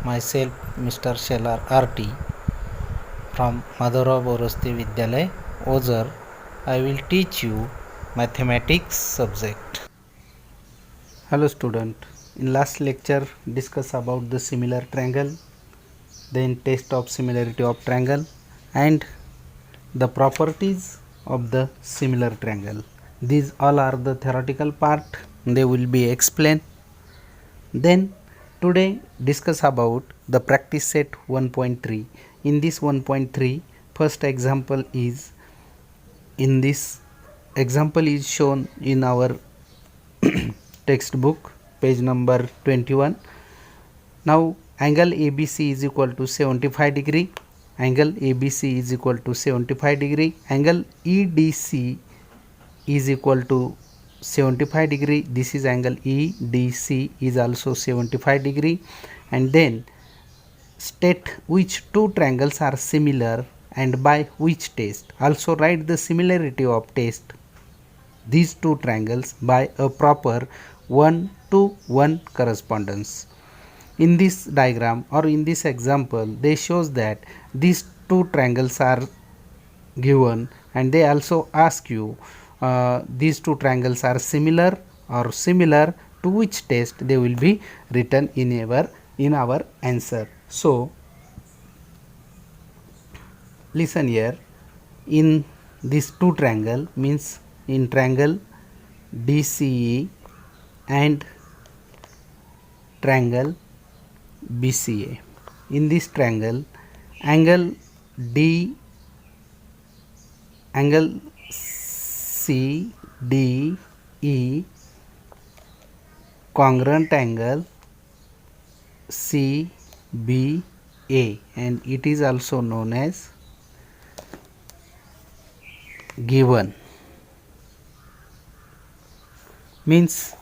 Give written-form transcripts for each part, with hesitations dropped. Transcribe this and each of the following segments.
myself Mr. Shelar RT from Madhura Borosti Vidyalay, Ozar. I will teach you mathematics subject. Hello student. In last lecture discuss about the similar triangle, then test of similarity of triangle and the properties of the similar triangle. These all are the theoretical part, they will be explained. Then today discuss about the practice set 1.3. In this 1.3, first example is shown in our textbook, page number 21. Now angle ABC is equal to 75 degree. Angle ABC is equal to 75 degree. Angle EDC is equal to 75 degree. This is angle EDC is also 75 degree. And then state which two triangles are similar and by which test. Also write the similarity of test these two triangles by a proper 1-to-1 correspondence. In this diagram or in this example, they shows that these two triangles are given and they also ask you these two triangles are similar or similar, to which test they will be written in our answer. So listen here, in this two triangle means in triangle DCE and triangle BCA. In this triangle, angle CDE congruent angle CBA, and it is also known as given. Means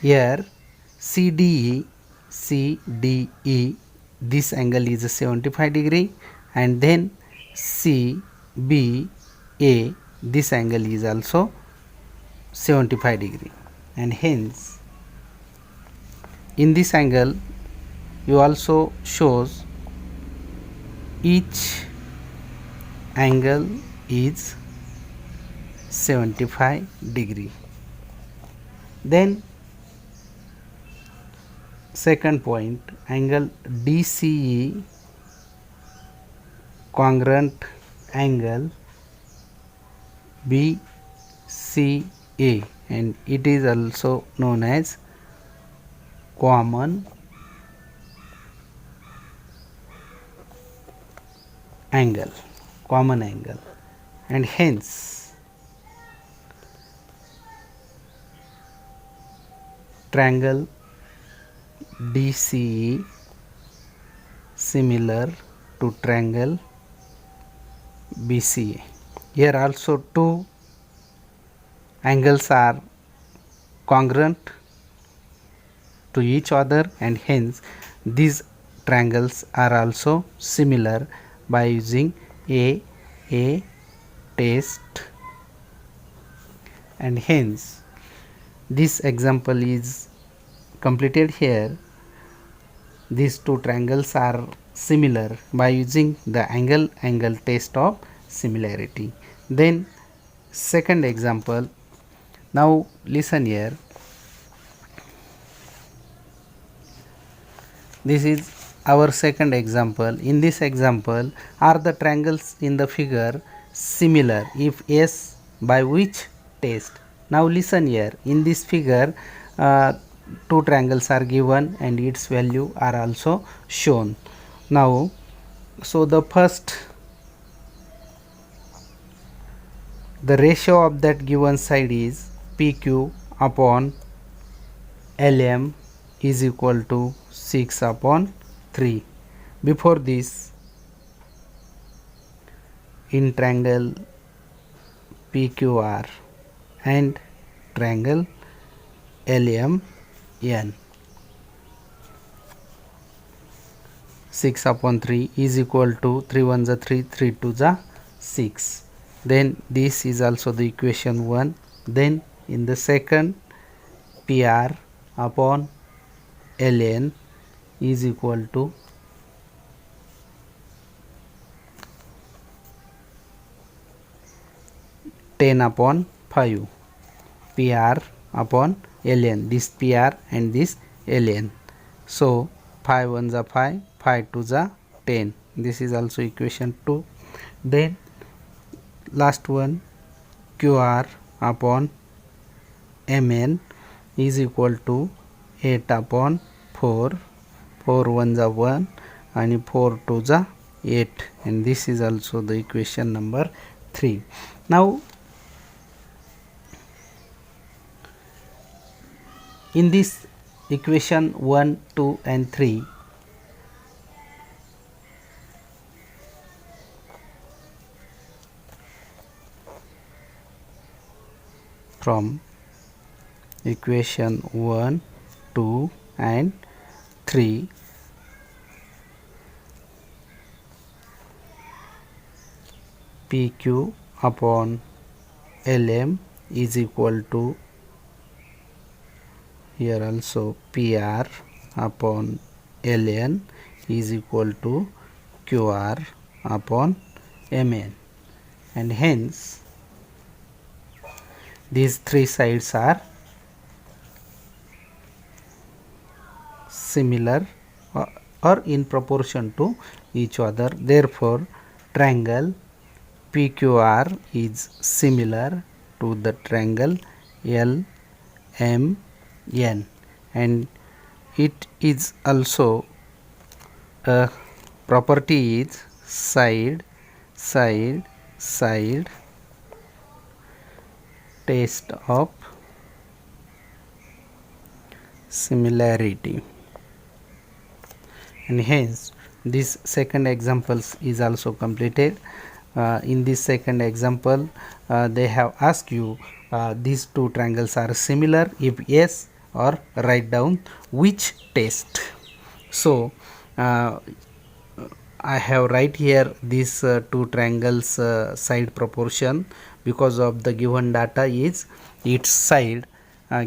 here CDE this angle is a 75 degree, and then CBA this angle is also 75 degree, and hence in this angle you also shows each angle is 75 degree. Then second point, angle DCE congruent angle BCA, and it is also known as common angle, and hence triangle DCE similar to triangle BCA. Here also two angles are congruent to each other, and hence these triangles are also similar by using a test, and hence this example is completed here. These two triangles are similar by using the angle test of similarity. Then second example, now listen here, this is our second example. In this example, are the triangles in the figure similar? If yes, by which test? Now listen here, in this figure two triangles are given and its value are also shown. Now so the first, the ratio of that given side is PQ upon LM is equal to 6/3. Before this, in triangle PQR and triangle LMN, 6/3 is equal to 3 1s are 3, 3 2s are 6. Then this is also the equation 1. Then in the second, PR upon ln is equal to ten upon 5 PR upon ln, this PR and this ln. So 5 1 are 5, 5 2 are 10. This is also equation 2. Then last one, QR upon mn is equal to 8 upon 4, 4 1 are 1 and 4 2 are 8, and this is also the equation number 3. Now in this equation 1, 2 and 3, from equation 1, 2 and 3, PQ upon LM is equal to, here also PR upon ln is equal to QR upon mn, and hence these three sides are similar or in proportion to each other. Therefore triangle PQR is similar to the triangle LMN, and it is also a property is side side side test of similarity, and hence this second example is also completed. In this second example they have asked you these two triangles are similar, if yes, or write down which test. So I have write here these two triangles side proportion, because of the given data is its side,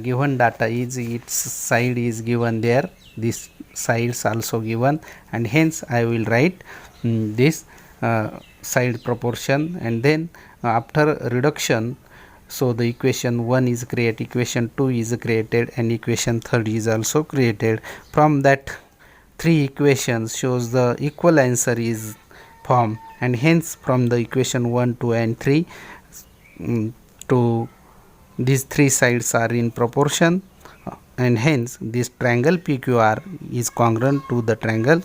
given data is its side is given there, this sides also given, and hence I will write this side proportion, and then after reduction, so the equation 1 is created, equation 2 is created, and equation 3 is also created. From that three equations shows the equal answer is formed, and hence from the equation 1, 2 and 3 to these three sides are in proportion, and hence this triangle PQR is congruent to the triangle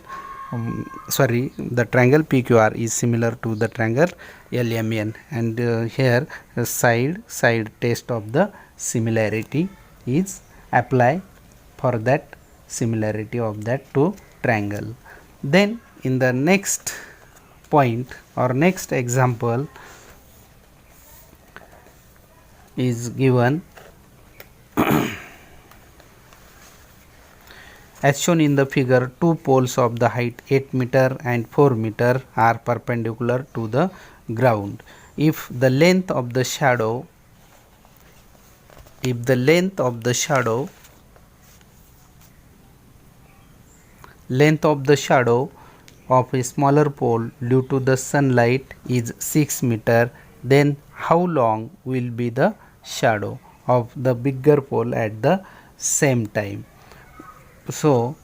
the triangle PQR is similar to the triangle LMN, and here side test of the similarity is apply for that similarity of that two triangle. Then in the next point or next example is given as shown in the figure, two poles of the height 8 meter and 4 meter are perpendicular to the ground. If the length of the shadow of a smaller pole due to the sunlight is 6 meter, then how long will be the shadow of the bigger pole at the same time? So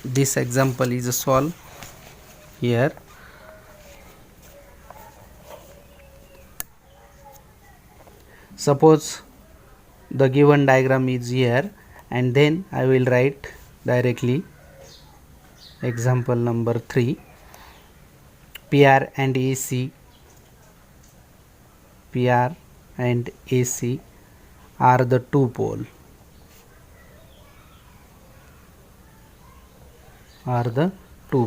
this example is solved here. Suppose the given diagram is here, and then I will write directly example number 3. PR and AC are the two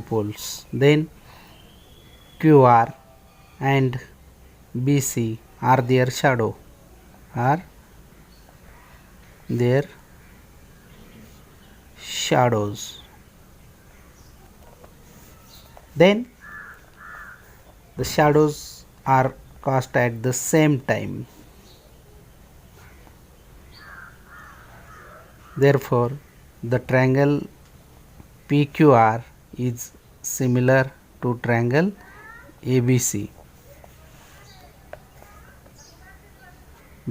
poles, then QR and BC are their shadows. Then the shadows are cast at the same time. Therefore the triangle PQR is similar to triangle ABC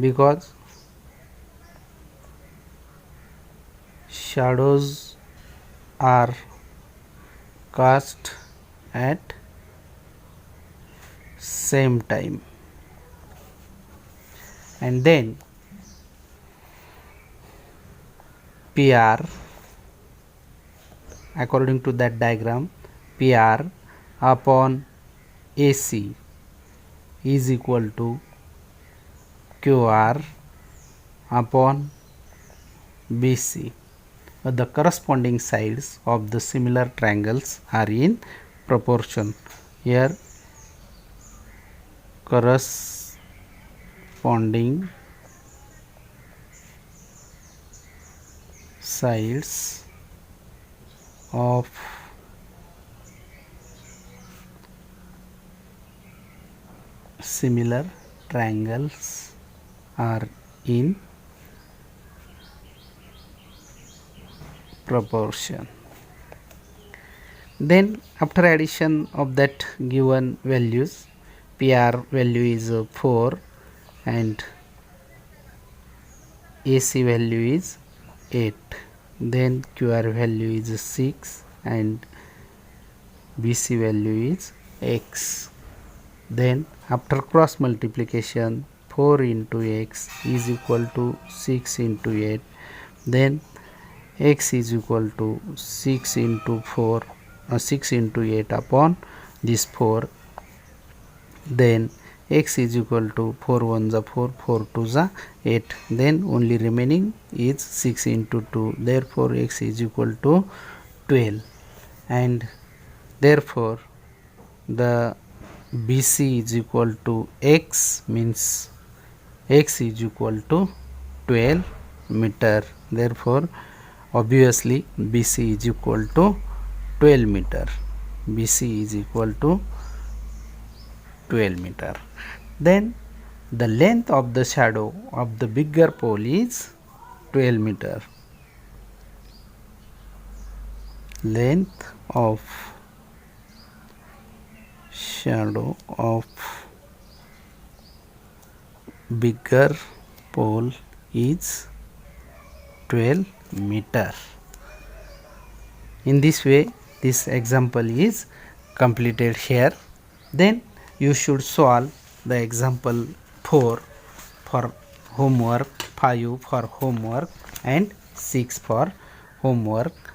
because shadows are cast at same time. And then PR, according to that diagram, PR upon AC is equal to QR upon BC. The corresponding sides of the similar triangles are in proportion. Here corresponding sides of similar triangles are in proportion. Then after addition of that given values, PR value is 4 and AC value is 8, then QR value is 6 and BC value is X. Then after cross multiplication, 4 into X is equal to 6 into 8, then X is equal to 6 into 4 6 into 8 upon this 4, then X is equal to 4 1 is 4, 4 2 is 8, then only remaining is 6 into 2, therefore X is equal to 12, and therefore the BC is equal to X, means X is equal to 12 meter. Therefore obviously BC is equal to 12 meter. BC is equal to 12 meter. Then the length of the shadow of the bigger pole is 12 meter. Length of shadow of bigger pole is 12 meter. In this way this example is completed here. Then you should solve the example 4 for homework, 5 for homework and 6 for homework.